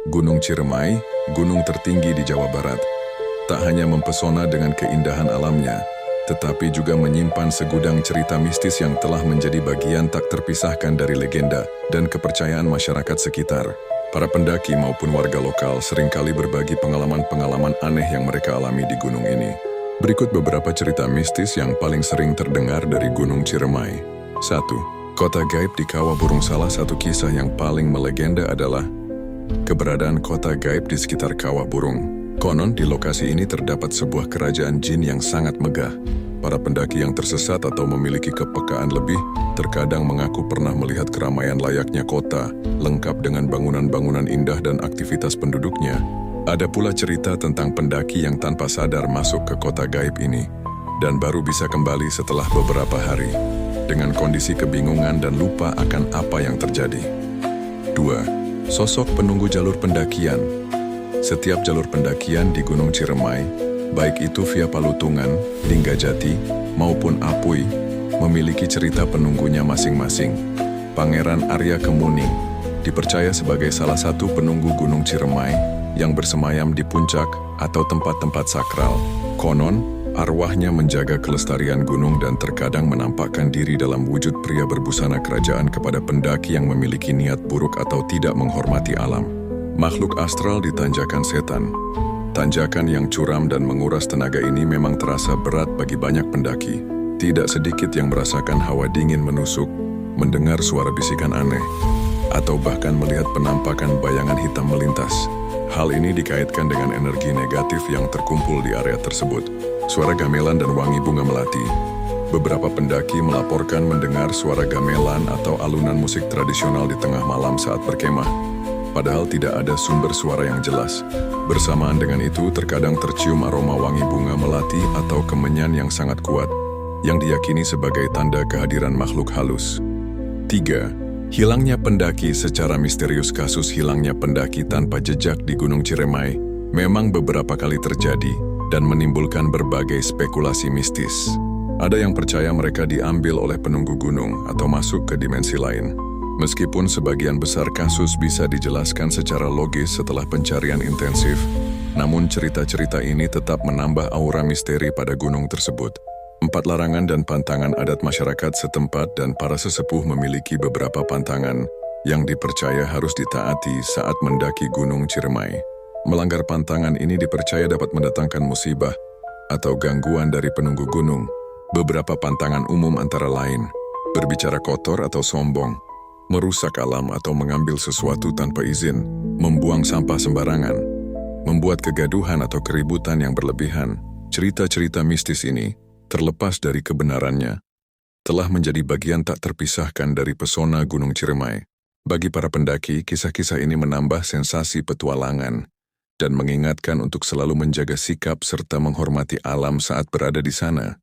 Gunung Ciremai, gunung tertinggi di Jawa Barat, tak hanya mempesona dengan keindahan alamnya, tetapi juga menyimpan segudang cerita mistis yang telah menjadi bagian tak terpisahkan dari legenda dan kepercayaan masyarakat sekitar. Para pendaki maupun warga lokal seringkali berbagi pengalaman-pengalaman aneh yang mereka alami di gunung ini. Berikut beberapa cerita mistis yang paling sering terdengar dari Gunung Ciremai. 1. Kota gaib di Kawah Burung. Salah satu kisah yang paling melegenda adalah keberadaan kota gaib di sekitar Kawah Burung. Konon di lokasi ini terdapat sebuah kerajaan jin yang sangat megah. Para pendaki yang tersesat atau memiliki kepekaan lebih terkadang mengaku pernah melihat keramaian layaknya kota, lengkap dengan bangunan-bangunan indah dan aktivitas penduduknya. Ada pula cerita tentang pendaki yang tanpa sadar masuk ke kota gaib ini, dan baru bisa kembali setelah beberapa hari, dengan kondisi kebingungan dan lupa akan apa yang terjadi. 2. Sosok penunggu jalur pendakian. Setiap jalur pendakian di Gunung Ciremai, baik itu via Palutungan, Linggajati, maupun Apui, memiliki cerita penunggunya masing-masing. Pangeran Arya Kemuning dipercaya sebagai salah satu penunggu Gunung Ciremai yang bersemayam di puncak atau tempat-tempat sakral. Konon, arwahnya menjaga kelestarian gunung dan terkadang menampakkan diri dalam wujud pria berbusana kerajaan kepada pendaki yang memiliki niat buruk atau tidak menghormati alam. Makhluk astral di tanjakan setan. Tanjakan yang curam dan menguras tenaga ini memang terasa berat bagi banyak pendaki. Tidak sedikit yang merasakan hawa dingin menusuk, mendengar suara bisikan aneh, atau bahkan melihat penampakan bayangan hitam melintas. Hal ini dikaitkan dengan energi negatif yang terkumpul di area tersebut. Suara gamelan dan wangi bunga melati. Beberapa pendaki melaporkan mendengar suara gamelan atau alunan musik tradisional di tengah malam saat berkemah. Padahal tidak ada sumber suara yang jelas. Bersamaan dengan itu, terkadang tercium aroma wangi bunga melati atau kemenyan yang sangat kuat, yang diyakini sebagai tanda kehadiran makhluk halus. 3. Hilangnya pendaki. Secara misterius, kasus hilangnya pendaki tanpa jejak di Gunung Ciremai memang beberapa kali terjadi dan menimbulkan berbagai spekulasi mistis. Ada yang percaya mereka diambil oleh penunggu gunung atau masuk ke dimensi lain. Meskipun sebagian besar kasus bisa dijelaskan secara logis setelah pencarian intensif, namun cerita-cerita ini tetap menambah aura misteri pada gunung tersebut. 4. Larangan dan pantangan adat. Masyarakat setempat dan para sesepuh memiliki beberapa pantangan yang dipercaya harus ditaati saat mendaki Gunung Ciremai. Melanggar pantangan ini dipercaya dapat mendatangkan musibah atau gangguan dari penunggu gunung. Beberapa pantangan umum antara lain berbicara kotor atau sombong, merusak alam atau mengambil sesuatu tanpa izin, membuang sampah sembarangan, membuat kegaduhan atau keributan yang berlebihan. Cerita-cerita mistis ini, terlepas dari kebenarannya, telah menjadi bagian tak terpisahkan dari pesona Gunung Ciremai. Bagi para pendaki, kisah-kisah ini menambah sensasi petualangan dan mengingatkan untuk selalu menjaga sikap serta menghormati alam saat berada di sana.